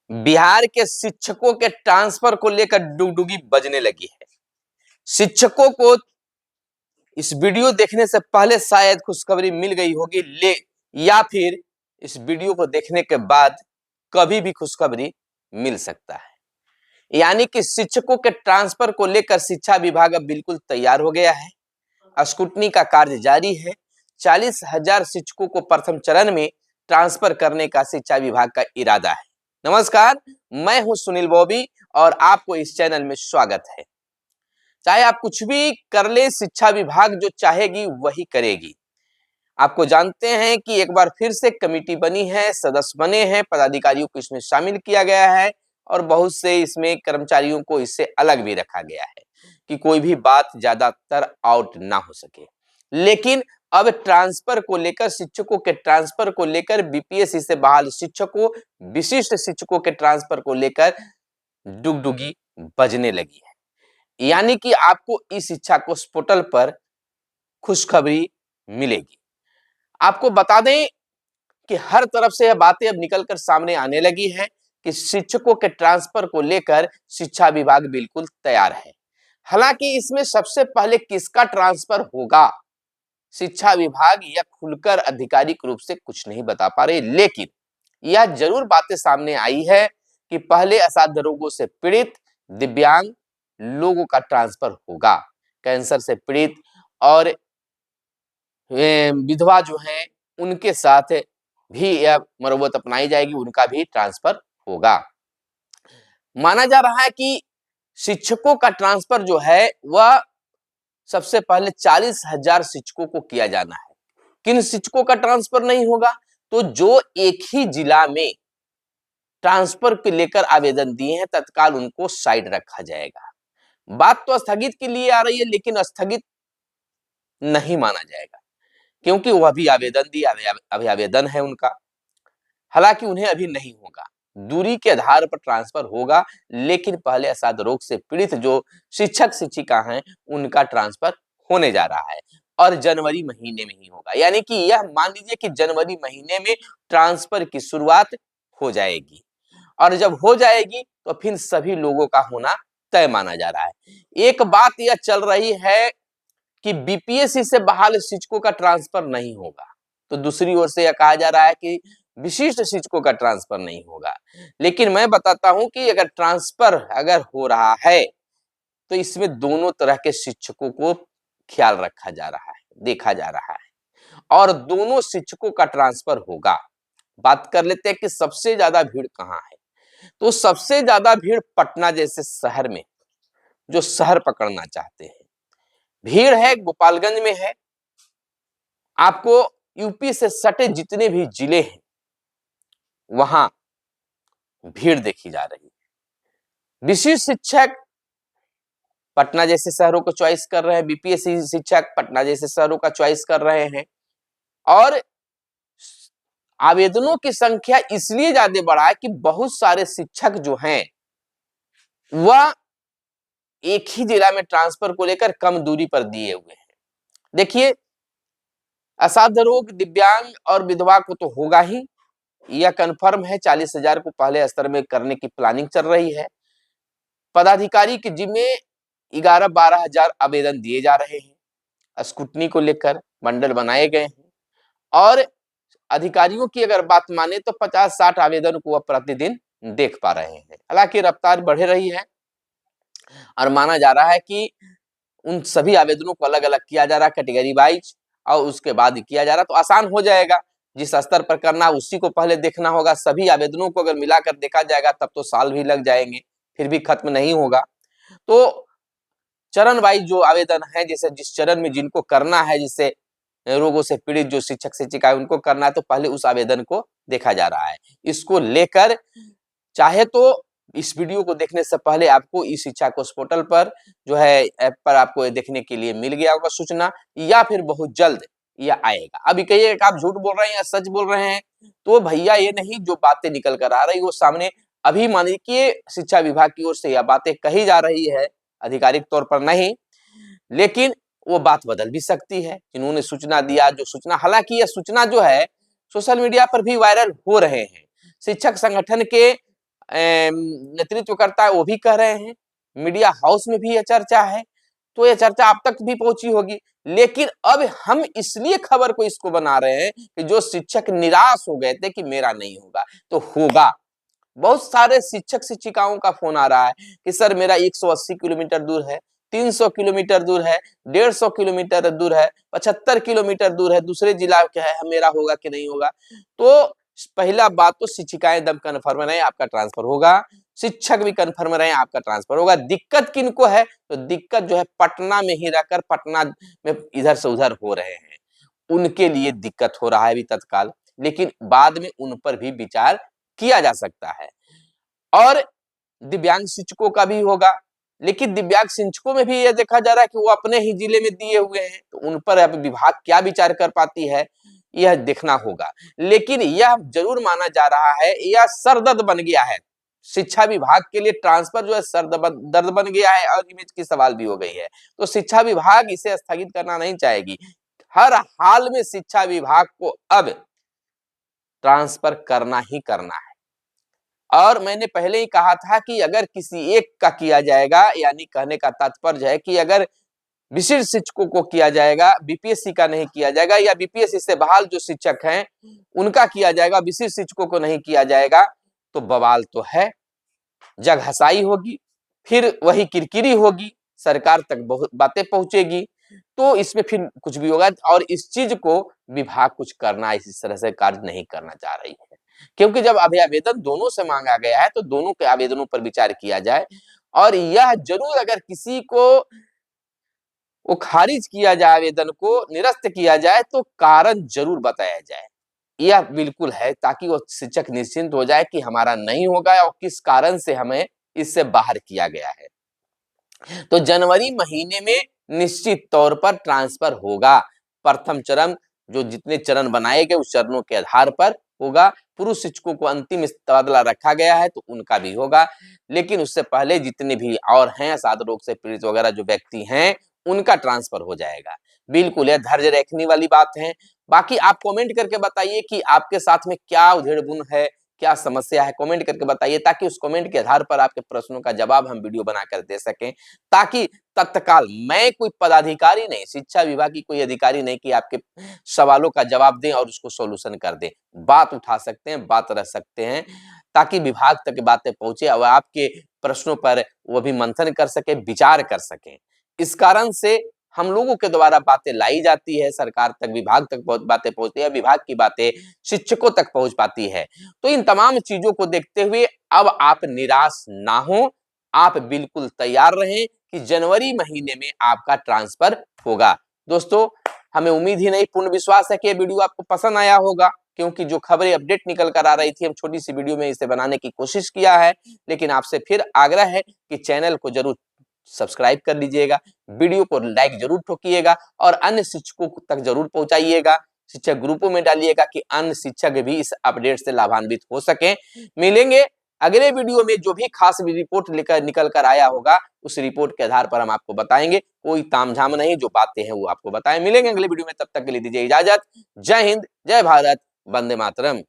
बिहार के शिक्षकों के ट्रांसफर को लेकर डुगडुगी बजने लगी है। शिक्षकों को इस वीडियो देखने से पहले शायद खुशखबरी मिल गई होगी, या फिर इस वीडियो को देखने के बाद कभी भी खुशखबरी मिल सकता है। यानी कि शिक्षकों के ट्रांसफर को लेकर शिक्षा विभाग अब बिल्कुल तैयार हो गया है। स्क्रूटनी का कार्य जारी है। 40,000 शिक्षकों को प्रथम चरण में ट्रांसफर करने का शिक्षा विभाग का इरादा है। नमस्कार, मैं हूं सुनील बॉबी और आपको इस चैनल में स्वागत है। चाहे आप कुछ भी कर ले, शिक्षा विभाग जो चाहेगी वही करेगी। आपको जानते हैं कि एक बार फिर से कमेटी बनी है, सदस्य बने हैं, पदाधिकारियों को इसमें शामिल किया गया है और बहुत से इसमें कर्मचारियों को इससे अलग भी रखा गया है कि कोई भी बात ज्यादातर आउट ना हो सके। लेकिन अब ट्रांसफर को लेकर, शिक्षकों के ट्रांसफर को लेकर, बीपीएससी से बहाल शिक्षकों, विशिष्ट शिक्षकों के ट्रांसफर को लेकर डुगडुगी बजने लगी है। यानी कि आपको इस शिक्षा कोष पोर्टल पर खुशखबरी मिलेगी। आपको बता दें कि हर तरफ से यह बातें अब निकलकर सामने आने लगी है कि शिक्षकों के ट्रांसफर को लेकर शिक्षा विभाग बिल्कुल तैयार है। हालांकि इसमें सबसे पहले किसका ट्रांसफर होगा, शिक्षा विभाग या खुलकर आधिकारिक रूप से कुछ नहीं बता पा रहे, लेकिन यह जरूर बातें सामने आई है कि पहले असाध्य रोगों से पीड़ित दिव्यांग लोगों का ट्रांसफर होगा। कैंसर से पीड़ित और विधवा जो हैं उनके साथ भी यह मरम्मत अपनाई जाएगी, उनका भी ट्रांसफर होगा। माना जा रहा है कि शिक्षकों का ट्रांसफर जो है वह सबसे पहले 40,000 शिक्षकों को किया जाना है। किन शिक्षकों का ट्रांसफर नहीं होगा? तो जो एक ही जिला में ट्रांसफर के लेकर आवेदन दिए हैं तत्काल उनको साइड रखा जाएगा। बात तो स्थगित के लिए आ रही है, लेकिन स्थगित नहीं माना जाएगा क्योंकि वह भी आवेदन दिया, अभी आवेदन है उनका। हालांकि उन्हें अभी नहीं होगा, दूरी के आधार पर ट्रांसफर होगा, लेकिन पहले असाध्य रोग से पीड़ित जो शिक्षक शिक्षिका हैं उनका ट्रांसफर होने जा रहा है और जनवरी महीने में ही होगा। यानी कि यह मान लीजिए कि जनवरी महीने में ट्रांसफर की शुरुआत हो जाएगी और जब हो जाएगी तो फिर सभी लोगों का होना तय माना जा रहा है। एक बात यह चल रही है कि बीपीएससी से बहाल शिक्षकों का ट्रांसफर नहीं होगा, तो दूसरी ओर से यह कहा जा रहा है कि विशिष्ट शिक्षकों का ट्रांसफर नहीं होगा। लेकिन मैं बताता हूं कि अगर ट्रांसफर अगर हो रहा है तो इसमें दोनों तरह के शिक्षकों को ख्याल रखा जा रहा है, देखा जा रहा है और दोनों शिक्षकों का ट्रांसफर होगा। बात कर लेते हैं कि सबसे ज्यादा भीड़ कहाँ है। तो सबसे ज्यादा भीड़ पटना जैसे शहर में, जो शहर पकड़ना चाहते हैं, भीड़ है गोपालगंज में है। आपको यूपी से सटे जितने भी जिले हैं वहां भीड़ देखी जा रही है। विशिष्ट शिक्षक पटना जैसे शहरों को चॉइस कर रहे हैं, बीपीएससी शिक्षक पटना जैसे शहरों का चॉइस कर रहे हैं और आवेदनों की संख्या इसलिए ज्यादा बढ़ा है कि बहुत सारे शिक्षक जो हैं वह एक ही जिला में ट्रांसफर को लेकर कम दूरी पर दिए हुए हैं। देखिए, असाध्य रोग, दिव्यांग और विधवा को तो होगा ही, यह कन्फर्म है। 40,000 को पहले स्तर में करने की प्लानिंग चल रही है। पदाधिकारी के जिम्मे 11-12 हजार आवेदन दिए जा रहे हैं। स्क्रूटनी को लेकर मंडल बनाए गए हैं और अधिकारियों की अगर बात माने तो 50-60 आवेदन को वह प्रतिदिन देख पा रहे हैं। हालांकि रफ्तार बढ़ रही है और माना जा रहा है कि उन सभी आवेदनों को अलग अलग किया जा रहा है, कैटेगरी वाइज, और उसके बाद किया जा रहा है तो आसान हो जाएगा। जिस स्तर पर करना उसी को पहले देखना होगा। सभी आवेदनों को अगर मिलाकर देखा जाएगा तब तो साल भी लग जाएंगे, फिर भी खत्म नहीं होगा। तो चरण वाइज जो आवेदन है, जैसे जिस चरण में जिनको करना है, जिससे रोगों से पीड़ित जो शिक्षक शिक्षिका है उनको करना है, तो पहले उस आवेदन को देखा जा रहा है। इसको लेकर चाहे तो इस वीडियो को देखने से पहले आपको इस शिक्षा कोष पोर्टल पर जो है ऐप पर आपको देखने के लिए मिल गया होगा सूचना, या फिर बहुत जल्द यह आएगा। अभी कहिए आप झूठ बोल रहे हैं या सच बोल रहे हैं, तो भैया ये नहीं, जो बातें निकल कर आ रही वो सामने अभी मानिए कि शिक्षा विभाग की ओर से यह बातें कही जा रही है, आधिकारिक तौर पर नहीं, लेकिन वो बात बदल भी सकती है। इन्होंने सूचना दिया, जो सूचना, हालांकि यह सूचना जो है सोशल मीडिया पर भी वायरल हो रहे हैं। शिक्षक संगठन के नेतृत्व करता है वो भी कह रहे हैं, मीडिया हाउस में भी यह चर्चा है, तो यह चर्चा आप तक भी पहुंची होगी। लेकिन अब हम इसलिए खबर को इसको बना रहे हैं कि जो शिक्षक निराश हो गए थे कि मेरा नहीं होगा, तो होगा। बहुत सारे शिक्षक शिक्षिकाओं का फोन आ रहा है कि सर मेरा 180 किलोमीटर दूर है, 300 किलोमीटर दूर है, 150 किलोमीटर दूर है, 75 किलोमीटर दूर है, दूसरे जिला के है, मेरा होगा कि नहीं होगा। तो पहला बात तो शिक्षिकाएं दम कन्फर्म रहे आपका ट्रांसफर होगा, शिक्षक भी कन्फर्म रहे आपका ट्रांसफर होगा। दिक्कत किनको है, तो दिक्कत जो है पटना में ही रहकर पटना में इधर से उधर हो रहे हैं, उनके लिए दिक्कत हो रहा है अभी तत्काल, लेकिन बाद में उन पर भी विचार किया जा सकता है। और दिव्यांग शिक्षकों का भी होगा, लेकिन दिव्यांग शिक्षकों में भी यह देखा जा रहा है कि वो अपने ही जिले में दिए हुए हैं, तो उन पर अब विभाग क्या विचार कर पाती है यह देखना होगा। लेकिन यह जरूर माना जा रहा है, यह सरदर्द बन गया है शिक्षा विभाग के लिए, ट्रांसफर जो है सरदर्द बन गया है और इमेज की सवाल भी हो गई है। तो शिक्षा विभाग इसे स्थगित करना नहीं चाहेगी, हर हाल में शिक्षा विभाग को अब ट्रांसफर करना ही करना है। और मैंने पहले ही कहा था कि अगर किसी एक का किया जाएगा, यानी कहने का तात्पर्य है कि अगर विशिष्ट शिक्षकों को किया जाएगा, बीपीएससी का नहीं किया जाएगा, या बीपीएससी से बहाल जो शिक्षक हैं उनका किया जाएगा, विशिष्ट शिक्षकों को नहीं किया जाएगा, तो बवाल तो है, जगहसाई होगी, फिर वही किरकिरी होगी, सरकार तक बहुत बातें पहुंचेगी, तो इसमें फिर कुछ भी होगा। और इस चीज को विभाग कुछ करना इस तरह से कार्य नहीं करना चाह रही है, क्योंकि जब आवेदन दोनों से मांगा गया है तो दोनों के आवेदनों पर विचार किया जाए, और यह जरूर अगर किसी को वो खारिज किया जाए, आवेदन को निरस्त किया जाए, तो कारण जरूर बताया जाए। यह बिल्कुल है, ताकि वो शिक्षक निश्चिंत हो जाए कि हमारा नहीं होगा और किस कारण से हमें इससे बाहर किया गया है। तो जनवरी महीने में निश्चित तौर पर ट्रांसफर होगा। प्रथम चरण जो जितने चरण बनाए गए उस चरणों के आधार पर होगा। पुरुष शिक्षकों को अंतिम तबादला रखा गया है तो उनका भी होगा, लेकिन उससे पहले जितने भी और हैं साध रोग से पीड़ित वगैरह जो व्यक्ति हैं उनका ट्रांसफर हो जाएगा। बिल्कुल यह धैर्य रखने वाली बात है। बाकी आप कमेंट करके बताइए कि आपके साथ में क्या उधेड़-बुन है, क्या समस्या है, कमेंट करके बताइए, ताकि उस कमेंट के आधार पर आपके प्रश्नों का जवाब हम वीडियो बनाकर दे सकें, ताकि तत्काल मैं कोई पदाधिकारी नहीं, शिक्षा विभाग की कोई अधिकारी नहीं कि आपके सवालों का जवाब दें और उसको सॉल्यूशन कर दें। बात उठा सकते हैं, बात रख सकते हैं, ताकि विभाग तक बातें पहुंचे और आपके प्रश्नों पर वो भी मंथन कर सके, विचार कर सकें। इस कारण से हम लोगों के द्वारा बातें लाई जाती है, सरकार तक, विभाग तक बातें पहुंचती है, विभाग की बातें शिक्षकों तक पहुंच पाती है। तो इन तमाम चीजों को देखते हुए अब आप निराश ना हो, आप बिल्कुल तैयार रहें कि जनवरी महीने में आपका ट्रांसफर होगा। दोस्तों, हमें उम्मीद ही नहीं, पूर्ण विश्वास है कि ये वीडियो आपको पसंद आया होगा, क्योंकि जो खबरें अपडेट निकल कर आ रही थी, हम छोटी सी वीडियो में इसे बनाने की कोशिश किया है। लेकिन आपसे फिर आग्रह है कि चैनल को जरूर सब्सक्राइब कर लीजिएगा, वीडियो को लाइक जरूर ठोकिएगा और अन्य शिक्षकों तक जरूर पहुंचाइएगा, शिक्षक ग्रुपों में डालिएगा कि अन्य शिक्षक भी इस अपडेट से लाभान्वित हो सके। मिलेंगे अगले वीडियो में, जो भी खास रिपोर्ट लेकर निकल कर आया होगा उस रिपोर्ट के आधार पर हम आपको बताएंगे। कोई तामझाम नहीं, जो बातें हैं वो आपको बताएं। मिलेंगे अगले वीडियो में, तब तक के लिए दीजिए इजाजत। जय हिंद, जय भारत, वंदे मातरम।